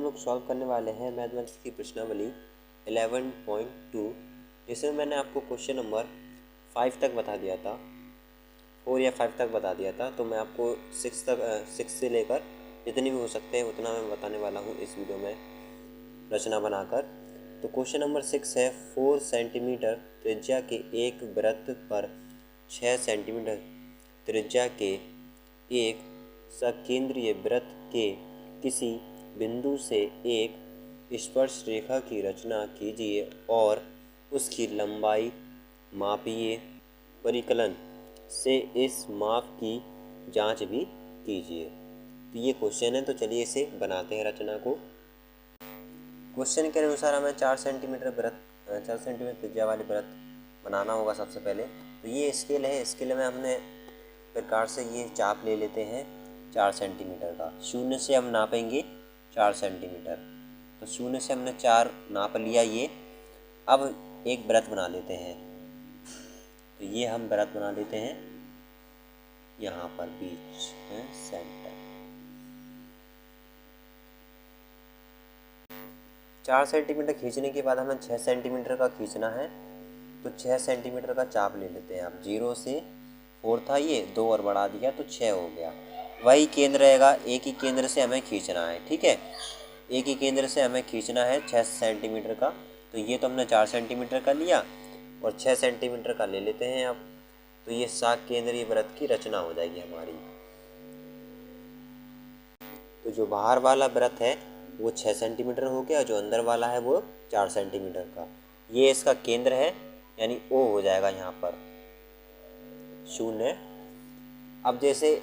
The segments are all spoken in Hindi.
लोग सॉल्व करने वाले हैं मैथमेटिक्स की प्रश्नावली 11.2, जिसमें मैंने आपको क्वेश्चन नंबर 5 तक बता दिया था, 4 या 5 तक बता दिया था। तो मैं आपको 6 से लेकर जितनी भी हो सकते हैं उतना मैं बताने वाला हूँ इस वीडियो में रचना बनाकर। तो क्वेश्चन नंबर 6 है, 4 सेंटीमीटर त्रिज्या के एक वृत्त पर 6 सेंटीमीटर त्रिज्या के एक सकेंद्रीय वृत्त के किसी बिंदु से एक स्पर्श रेखा की रचना कीजिए और उसकी लंबाई मापिए। परिकलन से इस माप की जांच भी कीजिए। तो ये क्वेश्चन है, तो चलिए इसे बनाते हैं रचना को। क्वेश्चन के अनुसार हमें 4 सेंटीमीटर त्रिज्या वाली वृत्त बनाना होगा सबसे पहले। तो ये स्केल है, स्केल में हमने प्रकार से ये चाप ले लेते हैं 4 सेंटीमीटर का। शून्य से हम नापेंगे 4 सेंटीमीटर। तो शून्य से हमने 4 नाप लिया ये। अब एक वृत्त बना लेते हैं। तो ये हम वृत्त बना लेते हैं यहाँ पर बीच में सेंटर। 4 सेंटीमीटर खींचने के बाद हमें 6 सेंटीमीटर का खींचना है। तो 6 सेंटीमीटर का चाप ले लेते हैं। अब 0 से 4 था, ये 2 और बढ़ा दिया तो 6 हो गया। वही केंद्र रहेगा, एक ही केंद्र से हमें खींचना है। ठीक है, एक ही केंद्र से हमें खींचना है 6 सेंटीमीटर का। तो ये तो हमने 4 सेंटीमीटर का लिया और 6 सेंटीमीटर का ले लेते हैं अब। तो ये सात केंद्रीय वृत्त की रचना हो जाएगी हमारी। तो जो बाहर वाला वृत्त है वो 6 सेंटीमीटर हो गया, जो अंदर वाला है वो 4 सेंटीमीटर का। ये इसका केंद्र है, यानी O हो जाएगा यहाँ पर 0। अब जैसे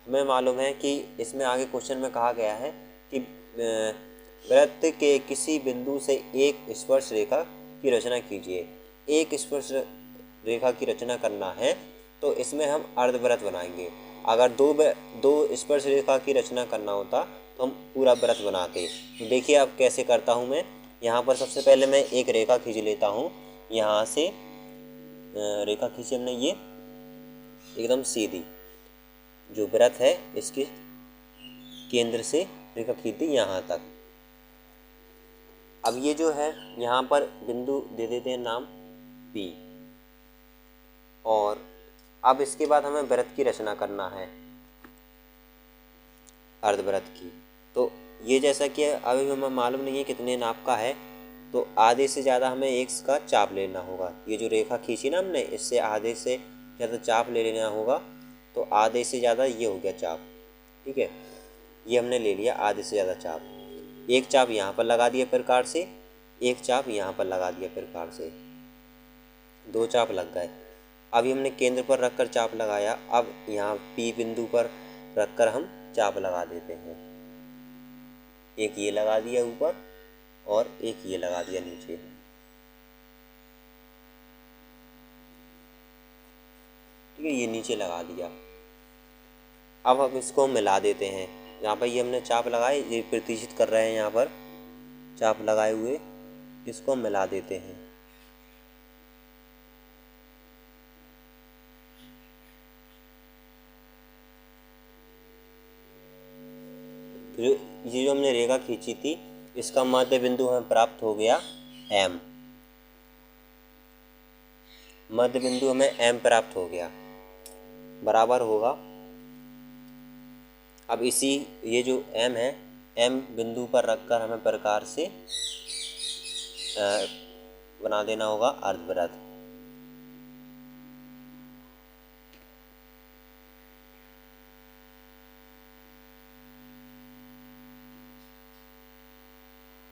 हमें मालूम है कि इसमें आगे क्वेश्चन में कहा गया है कि वृत्त के किसी बिंदु से एक स्पर्श रेखा की रचना कीजिए। एक स्पर्श रेखा की रचना करना है तो इसमें हम अर्धवृत्त बनाएंगे। अगर दो स्पर्श रेखा की रचना करना होता तो हम पूरा वृत्त बनाते। तो देखिए अब कैसे करता हूँ मैं। यहाँ पर सबसे पहले मैं एक रेखा खींच लेता हूँ। यहाँ से रेखा खींची हमने, ये एकदम सीधी जो वृत्त है इसके केंद्र से रेखा खींच दी यहाँ तक। अब ये जो है यहाँ पर बिंदु दे देते हैं नाम P। और अब इसके बाद हमें वृत्त की रचना करना है, अर्धवृत्त की। तो ये जैसा कि अभी हमें मालूम नहीं है कितने नाप का है, तो आधे से ज़्यादा हमें एक का चाप लेना होगा। ये जो रेखा खींची ना हमने, इससे आधे से ज़्यादा चाप ले लेना होगा। तो आधे से ज़्यादा ये हो गया चाप। ठीक है, ये हमने ले लिया आधे से ज़्यादा चाप। एक चाप यहाँ पर लगा दिया प्रकार से, एक चाप यहाँ पर लगा दिया प्रकार से, 2 चाप लग गए। अभी हमने केंद्र पर रखकर चाप लगाया। अब यहाँ P बिंदु पर रखकर हम चाप लगा देते हैं। एक ये लगा दिया ऊपर और एक ये लगा दिया नीचे। ठीक है, ये नीचे लगा दिया। अब हम इसको मिला देते हैं। यहाँ पर ये हमने चाप लगाए, ये प्रतिष्ठित कर रहे हैं यहाँ पर चाप लगाए हुए, इसको मिला देते हैं। ये जो हमने रेखा खींची थी इसका मध्य बिंदु हमें प्राप्त हो गया M। मध्य बिंदु हमें M प्राप्त हो गया, बराबर होगा। अब इसी ये जो M है, M बिंदु पर रखकर हमें प्रकार से बना देना होगा अर्धवृत्त।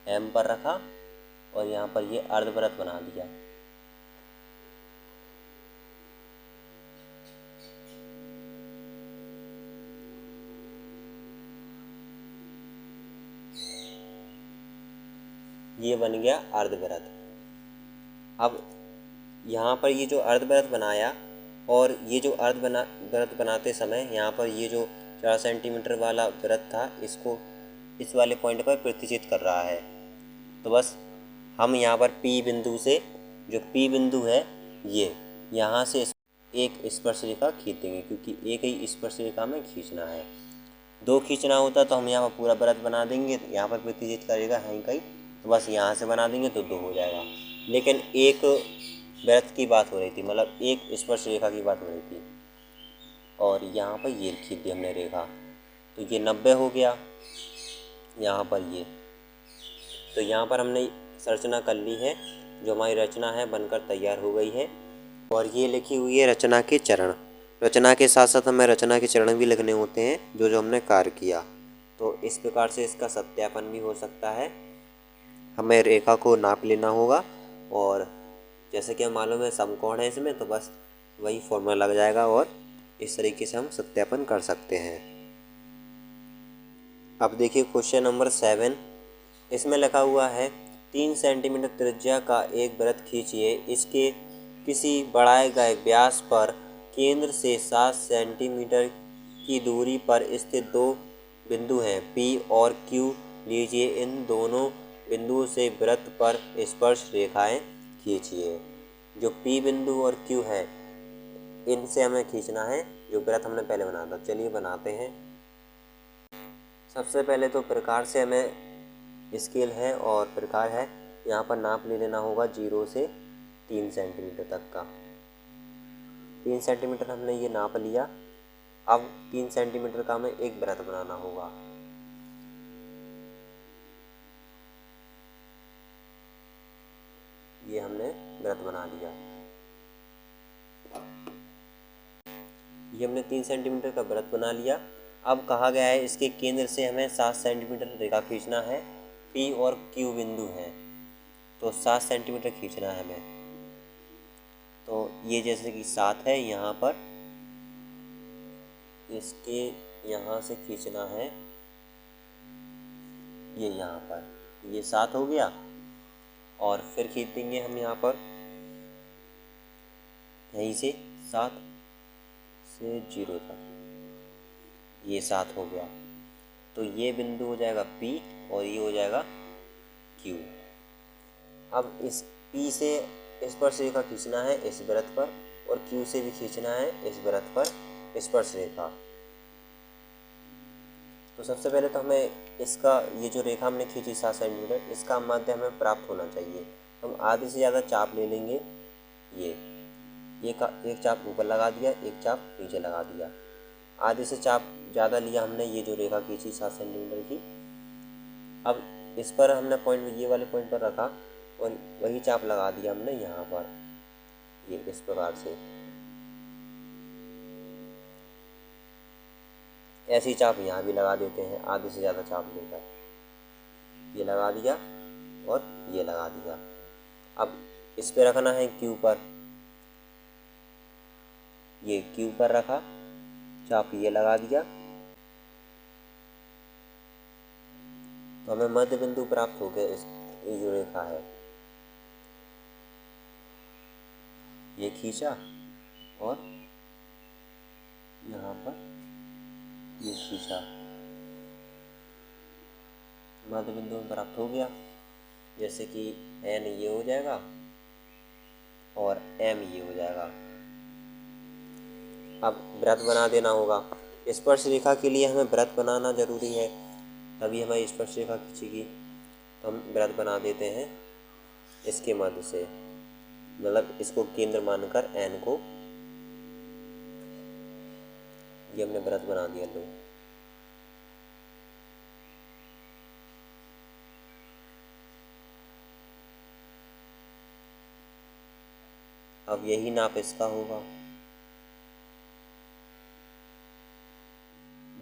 M पर रखा और यहाँ पर ये अर्धवृत्त बना दिया। ये बन गया अर्धवृत्त। अब यहाँ पर ये जो अर्धवृत्त बनाया, और ये जो अर्धवृत्त बनाते समय यहाँ पर ये जो 4 सेंटीमीटर वाला वृत्त था, इसको इस वाले पॉइंट पर प्रतिष्ठित कर रहा है। तो बस हम यहाँ पर P बिंदु से, जो P बिंदु है ये, यहाँ से एक स्पर्श रेखा खींचेंगे, क्योंकि एक ही स्पर्श रेखा में खींचना है। 2 खींचना होता तो हम यहाँ पर पूरा वृत्त बना देंगे, यहाँ पर प्रतिचित करेगा है कहीं, तो बस यहाँ से बना देंगे तो 2 हो जाएगा। लेकिन एक वृत्त की बात हो रही थी, मतलब एक स्पर्श रेखा की बात हो रही थी, और यहाँ पर ये खींच दी हमने रेखा, तो ये 90 हो गया यहाँ पर ये। तो यहाँ पर हमने रचना कर ली है, जो हमारी रचना है बनकर तैयार हो गई है। और ये लिखी हुई है रचना के चरण। रचना के साथ साथ हमें रचना के चरण भी लिखने होते हैं, जो जो हमने कार्य किया। तो इस प्रकार से इसका सत्यापन भी हो सकता है। हमें रेखा को नाप लेना होगा, और जैसे कि हम मालूम है समकोण है इसमें, तो बस वही फॉर्मूला लग जाएगा और इस तरीके से हम सत्यापन कर सकते हैं। अब देखिए क्वेश्चन नंबर 7, इसमें लिखा हुआ है 3 सेंटीमीटर त्रिज्या का एक वृत्त खींचिए। इसके किसी बढ़ाए गए व्यास पर केंद्र से 7 सेंटीमीटर की दूरी पर स्थित 2 बिंदु हैं P और Q लीजिए। इन दोनों बिंदुओं से वृत्त पर स्पर्श रेखाएं खींचिए। जो P बिंदु और Q है, इनसे हमें खींचना है जो वृत्त हमने पहले बनाया था। चलिए बनाते हैं। सबसे पहले तो प्रकार से हमें स्केल है और प्रकार है, यहाँ पर नाप ले लेना होगा 0 से 3 सेंटीमीटर तक का। 3 सेंटीमीटर हमने ये नाप लिया। अब 3 सेंटीमीटर का हमें एक वृत्त बनाना होगा। ये हमने वृत्त बना लिया। ये हमने 3 सेंटीमीटर का वृत्त बना लिया। अब कहा गया है इसके केंद्र से हमें 7 सेंटीमीटर रेखा खींचना है। P और Q बिंदु हैं, तो 7 सेंटीमीटर खींचना है हमें। तो ये जैसे कि 7 है, यहाँ पर इसके यहाँ से खींचना है, ये यहाँ पर ये 7 हो गया। और फिर खींच देंगे हम यहाँ पर यहीं से 7 से 0 तक, ये 7 हो गया। तो ये बिंदु हो जाएगा P और ये हो जाएगा Q। अब इस P से स्पर्श रेखा खींचना है इस वृत्त पर, और Q से भी खींचना है इस वृत्त पर स्पर्श रेखा। तो सबसे पहले तो हमें इसका ये जो रेखा हमने खींची 7 सेंटीमीटर, इसका मध्य हमें प्राप्त होना चाहिए। तो हम आधे से ज़्यादा चाप ले लेंगे। ये का एक चाप ऊपर लगा दिया, एक चाप नीचे लगा दिया। आधे से चाप ज़्यादा लिया हमने ये जो रेखा खींची 7 सेंटीमीटर की। अब इस पर हमने पॉइंट ये वाले पॉइंट पर रखा और वही चाप लगा दिया हमने यहाँ पर, ये इस प्रकार से। ऐसी चाप यहाँ भी लगा देते हैं, आधे से ज़्यादा चाप लेकर ये लगा दिया और ये लगा दिया। अब इस पे रखना है Q पर, ये Q पर रखा, चाप ये लगा दिया, तो हमें मध्य बिंदु प्राप्त हो गया। ये जो रेखा है ये खींचा और यहाँ पर ये खींचा, मध्य बिंदु प्राप्त हो गया। जैसे कि N ये हो जाएगा और M ये हो जाएगा। अब वृत्त बना देना होगा। स्पर्श रेखा के लिए हमें वृत्त बनाना जरूरी है, तभी हमारी स्पर्श रेखा खींचेगी। तो हम वृत्त बना देते हैं इसके मध्य से, मतलब इसको केंद्र मानकर N को, ये हमने वृत्त बना दिया। लो अब यही नाप इसका होगा।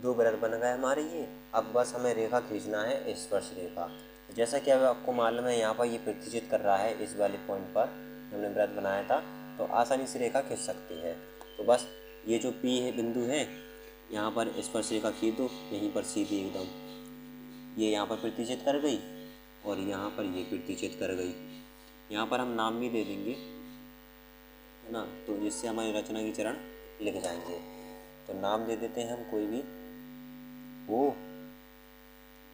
2 वृत्त बन गए हमारे ये। अब बस हमें रेखा खींचना है स्पर्श रेखा। जैसा कि अब आपको मालूम है यहाँ पर ये प्रतिचित कर रहा है इस वाले पॉइंट पर हमने वृत्त बनाया था, तो आसानी से रेखा खींच सकते हैं। तो बस ये जो P है बिंदु है, यहाँ पर स्पर्श रेखा खींच दो, यहीं पर सीधी एकदम, ये यहाँ पर प्रतिचित कर गई और यहाँ पर ये प्रतिचित कर गई। यहाँ पर हम नाम भी दे देंगे, है ना, तो जिससे हमारी रचना के चरण लिख जाएंगे। तो नाम दे देते हैं हम कोई भी, O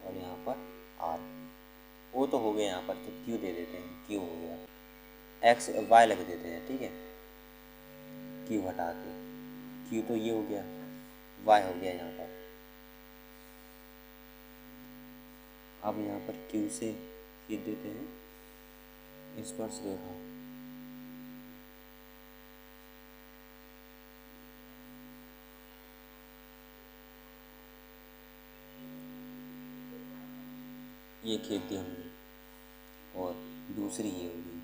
और यहाँ पर R। O तो हो गया यहाँ पर, तो Q दे देते हैं, Q हो गया। X Y लिख देते हैं, ठीक है, Q हटा के। Q तो ये हो गया, Y हो गया यहाँ पर। अब यहाँ पर Q से खींच देते हैं स्पर्श रेखा। ये खींच दी हमने और दूसरी ये होगी।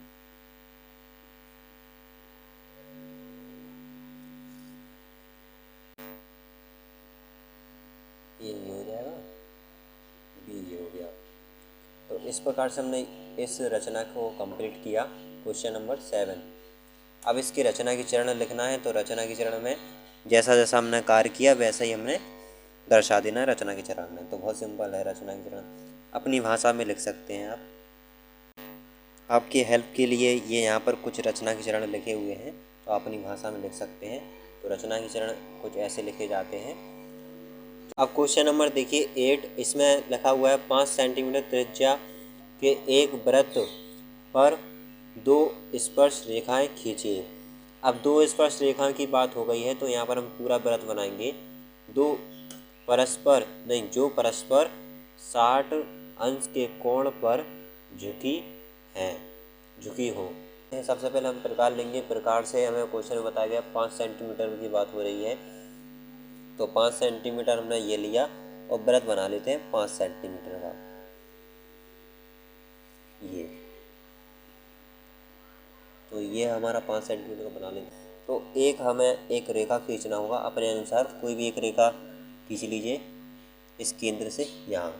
ये हो जाएगा, ये हो गया। तो इस प्रकार से हमने इस रचना को कंप्लीट किया। Question number 7। अब इसकी रचना की चरण लिखना है। तो रचना की चरण में जैसा जैसा हमने कार्य किया वैसा ही हमने दर्शा देना है रचना के चरण में। तो बहुत सिंपल है रचना के चरण, अपनी भाषा में लिख सकते हैं आप। आपकी हेल्प के लिए ये यहाँ पर कुछ रचना के चरण लिखे हुए हैं, तो आप अपनी भाषा में लिख सकते हैं। तो रचना के चरण कुछ ऐसे लिखे जाते हैं। अब क्वेश्चन नंबर देखिए 8, इसमें लिखा हुआ है 5 सेंटीमीटर त्रिज्या के एक वृत्त पर 2 स्पर्श रेखाएं खींचिए। अब 2 स्पर्श रेखा की बात हो गई है, तो यहाँ पर हम पूरा वृत्त बनाएंगे। जो परस्पर 60 अंश के कोण पर झुकी हो। सबसे पहले हम प्रकार लेंगे। प्रकार से हमें क्वेश्चन में बताया गया 5 सेंटीमीटर की बात हो रही है, तो 5 सेंटीमीटर हमने ये लिया और वृत्त बना लेते हैं 5 सेंटीमीटर का। ये तो ये हमारा 5 सेंटीमीटर का बना लेते हैं। तो हमें एक रेखा खींचना होगा अपने अनुसार। कोई भी एक रेखा खींच लीजिए इस केंद्र से यहाँ।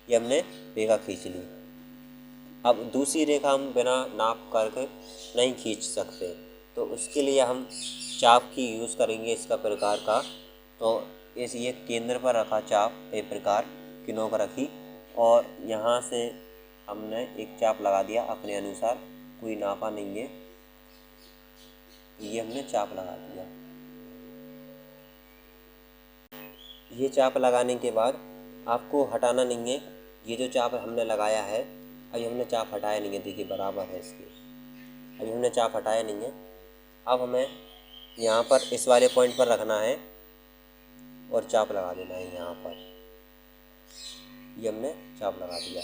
ये हमने रेखा खींच ली। अब दूसरी रेखा हम बिना नाप करके नहीं खींच सकते, तो उसके लिए हम चाप की यूज़ करेंगे इसका प्रकार का। तो ये केंद्र पर रखा चाप एक प्रकार की नोक रखी और यहाँ से हमने एक चाप लगा दिया अपने अनुसार, कोई नापा नहीं है। ये हमने चाप लगा दिया। ये चाप लगाने के बाद आपको हटाना नहीं है। ये जो चाप हमने लगाया है, अभी हमने चाप हटाया नहीं है, देखिए बराबर है इसके। अभी हमने चाप हटाया नहीं है। अब हमें यहाँ पर इस वाले पॉइंट पर रखना है और चाप लगा देना है यहाँ पर। ये हमने चाप लगा दिया।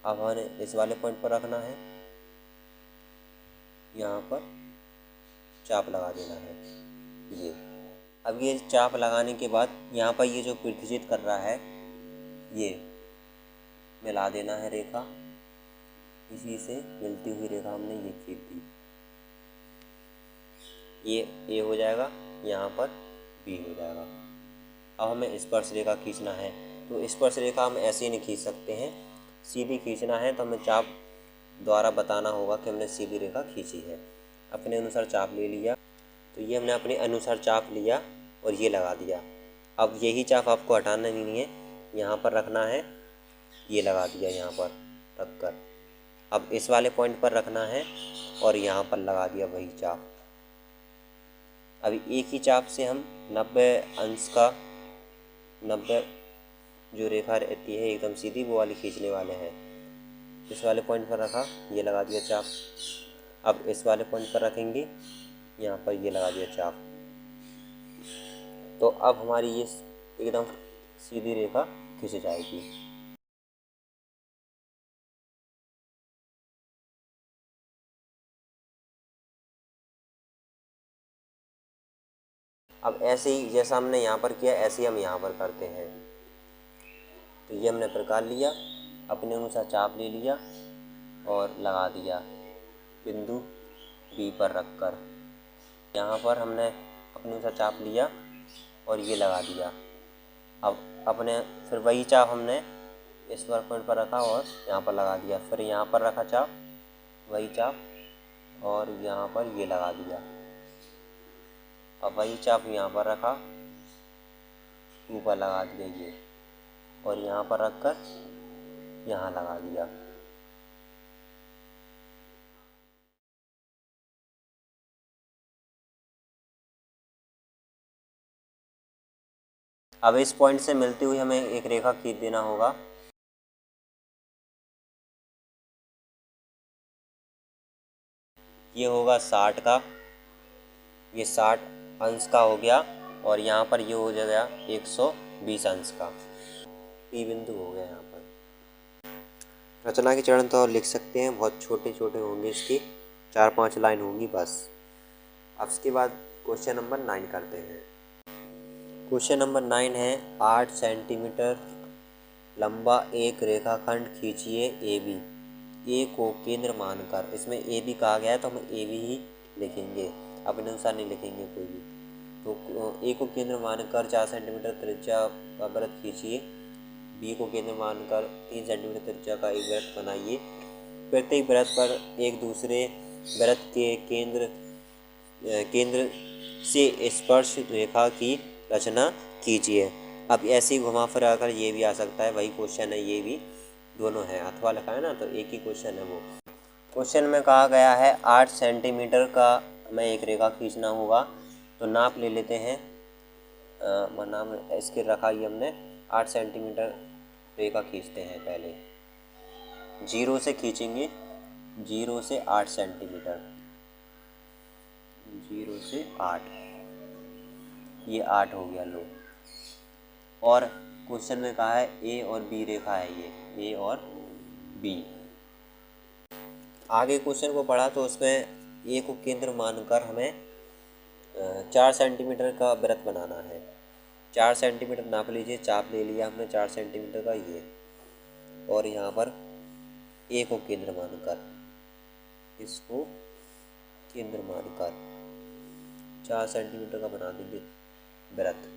अब हमें इस वाले पॉइंट पर रखना है, यहाँ पर चाप लगा देना है ये। अब ये चाप लगाने के बाद यहाँ पर ये जो प्रतिचित कर रहा है, ये मिला देना है रेखा। इसी से मिलती हुई रेखा हमने ये खींच दी। ये ए हो जाएगा, यहाँ पर बी हो जाएगा। अब हमें स्पर्श रेखा खींचना है। तो स्पर्श रेखा हम ऐसे ही नहीं खींच सकते हैं, सीधी खींचना है। तो हमें चाप द्वारा बताना होगा कि हमने सीधी रेखा खींची है। अपने अनुसार चाप ले लिया। तो ये हमने अपने अनुसार चाप लिया और ये लगा दिया। अब यही चाप आपको हटाना नहीं है, यहाँ पर रखना है। ये लगा दिया यहाँ पर रख कर। अब इस वाले पॉइंट पर रखना है और यहाँ पर लगा दिया वही चाप। अभी एक ही चाप से हम 90 अंश का 90 जो रेखा रहती है एकदम सीधी, वो वाली खींचने वाले हैं। इस वाले पॉइंट पर रखा, ये लगा दिया चाप। अब इस वाले पॉइंट पर रखेंगे, यहाँ पर ये लगा दिया चाप। तो अब हमारी ये एकदम सीधी रेखा खींच जाएगी। अब ऐसे ही जैसा हमने यहाँ पर किया, ऐसे ही हम यहाँ पर करते हैं। तो ये हमने प्रकार लिया, अपने अनुसार चाप ले लिया और लगा दिया बिंदु बी पर रखकर। यहाँ पर हमने अपने अनुसार चाप लिया और ये लगा दिया। अब अपने फिर वही चाप हमने इस पॉइंट पर रखा और यहाँ पर लगा दिया। फिर यहाँ पर रखा चाप, वही चाप और यहाँ पर ये लगा दिया। अब वही चाप यहाँ पर रखा, ऊपर लगा दिया ये, और यहाँ पर रखकर यहाँ लगा दिया। अब इस पॉइंट से मिलती हुई हमें एक रेखा खींच देना होगा। ये होगा 60 का, ये 60 अंश का हो गया और यहाँ पर ये हो जाएगा 120 अंश का। पी बिंदु हो गया यहाँ पर। रचना के चरण तो लिख सकते हैं, बहुत छोटे छोटे होंगे, इसकी 4-5 लाइन होंगी बस। अब इसके बाद क्वेश्चन नंबर 9 करते हैं। क्वेश्चन नंबर 9 है 8 सेंटीमीटर लंबा एक रेखाखंड खींचिए ए बी। ए को केंद्र मानकर, इसमें ए बी कहा गया है तो हम ए बी ही लिखेंगे, अपने अनुसार नहीं लिखेंगे कोई भी। तो ए को केंद्र मानकर 4 सेंटीमीटर त्रिज्या का वृत्त खींचिए। बी को केंद्र मानकर 3 सेंटीमीटर त्रिज्या का एक वृत्त बनाइए। प्रत्येक वृत्त पर एक दूसरे वृत्त के केंद्र से स्पर्श रेखा की रचना कीजिए। अब ऐसे ही घुमा फिरा कर ये भी आ सकता है, वही क्वेश्चन है, ये भी दोनों है, अथवा लिखा है ना, तो एक ही क्वेश्चन है वो। क्वेश्चन में कहा गया है 8 सेंटीमीटर का हमें एक रेखा खींचना होगा। तो नाप ले लेते हैं, नाम इसके रखा ही हमने 8 सेंटीमीटर रेखा खींचते हैं। पहले 0 से खींचेंगे, 0 से 8 सेंटीमीटर, 0 से 8, ये 8 हो गया लो। और क्वेश्चन में कहा है ए और बी रेखा है, ये ए और बी। आगे क्वेश्चन को पढ़ा तो उसमें ए को केंद्र मानकर हमें 4 सेंटीमीटर का वृत्त बनाना है। 4 सेंटीमीटर नाप लीजिए, चाप ले लिया हमने 4 सेंटीमीटर का ये, और यहाँ पर ए को केंद्र मानकर, इसको केंद्र मानकर 4 सेंटीमीटर का बना देंगे वृत्त।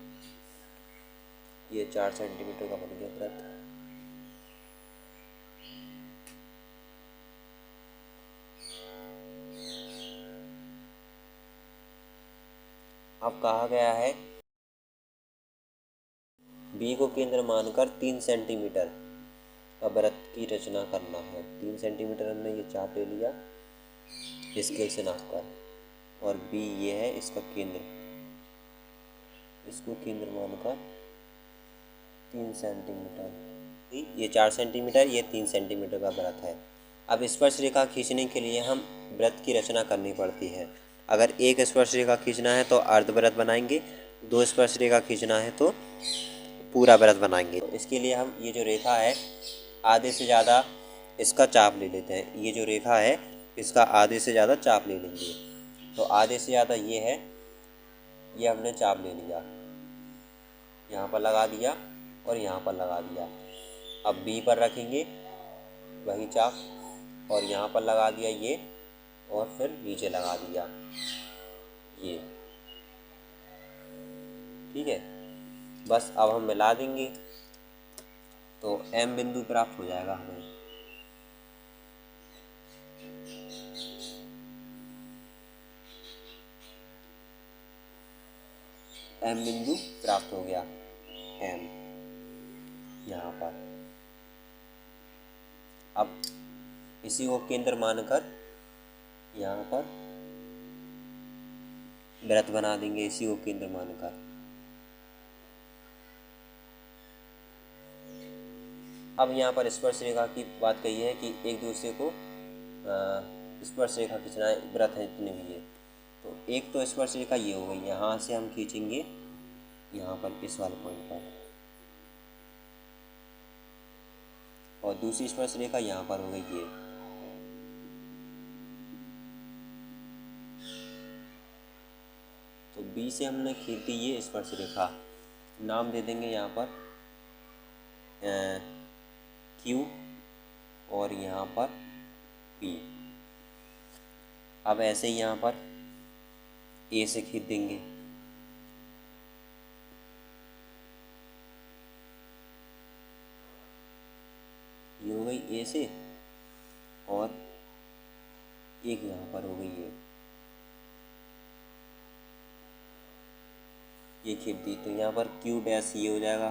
ये 4 सेंटीमीटर का बन गया वृत्त। अब कहा गया है बी को केंद्र मानकर 3 सेंटीमीटर का वृत्त की रचना करना है। 3 सेंटीमीटर हमने ये चाप ले लिया स्केल से नाप कर, और बी ये है इसका केंद्र, इसको केंद्र मानकर 3 सेंटीमीटर, ये 4 सेंटीमीटर, ये 3 सेंटीमीटर का वृत्त है। अब स्पर्श रेखा खींचने के लिए हम वृत्त की रचना करनी पड़ती है। अगर एक स्पर्श रेखा खींचना है तो अर्धवृत्त बनाएंगे, 2 स्पर्श रेखा खींचना है तो पूरा वृत्त बनाएंगे। तो इसके लिए हम ये जो रेखा है आधे से ज़्यादा इसका चाप ले लेते हैं। ये जो रेखा है इसका आधे से ज़्यादा चाप ले लेंगे। तो आधे से ज़्यादा ये है, ये हमने चाप ले लिया, यहाँ पर लगा दिया और यहाँ पर लगा दिया। अब बी पर रखेंगे वही चाप, और यहाँ पर लगा दिया ये, और फिर नीचे लगा दिया ये, ठीक है। बस अब हम मिला देंगे तो एम बिंदु प्राप्त हो जाएगा हमें। एम बिंदु प्राप्त हो गया, एम यहाँ पर। अब इसी को केंद्र मानकर यहाँ पर वृत्त बना देंगे, इसी को केंद्र मानकर। अब यहाँ पर स्पर्श रेखा की बात कही है कि एक दूसरे को स्पर्श रेखा खींचना है, वृत्त है इतने भी है। तो एक तो स्पर्श रेखा ये हो गई, यहाँ से हम खींचेंगे यहाँ पर इस वाले पॉइंट पर, और दूसरी स्पर्श रेखा यहाँ पर हो गई ये। तो बी से हमने खींची ये स्पर्श रेखा, नाम दे देंगे यहाँ पर क्यू, और यहाँ पर पी। अब ऐसे ही यहाँ पर ए से खींच देंगे, ये हो गई ए से, और एक यहाँ पर हो गई ये खींच दी। तो यहाँ पर क्यू डैश ये हो जाएगा,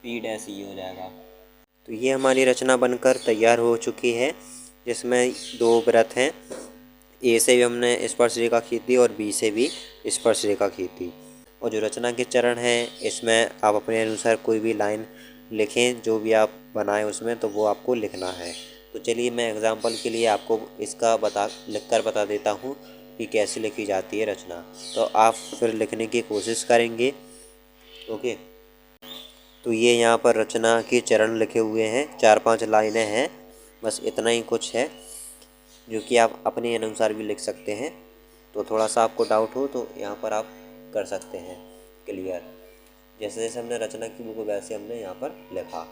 पी डैश ये हो जाएगा। तो ये हमारी रचना बनकर तैयार हो चुकी है, जिसमें 2 वृत्त हैं। ए से भी हमने स्पर्श रेखा खींच दी और बी से भी स्पर्श रेखा खींच दी। और जो रचना के चरण हैं इसमें आप अपने अनुसार कोई भी लाइन लिखें, जो भी आप बनाएं उसमें, तो वो आपको लिखना है। तो चलिए मैं एग्जांपल के लिए आपको इसका लिख कर बता देता हूँ कि कैसे लिखी जाती है रचना, तो आप फिर लिखने की कोशिश करेंगे। ओके, तो ये यहाँ पर रचना के चरण लिखे हुए हैं, 4-5 लाइनें हैं, बस इतना ही कुछ है जो कि आप अपने अनुसार भी लिख सकते हैं। तो थोड़ा सा आपको डाउट हो तो यहाँ पर आप कर सकते हैं क्लियर। जैसे जैसे हमने रचना की बुक वैसे हमने यहाँ पर लिखा।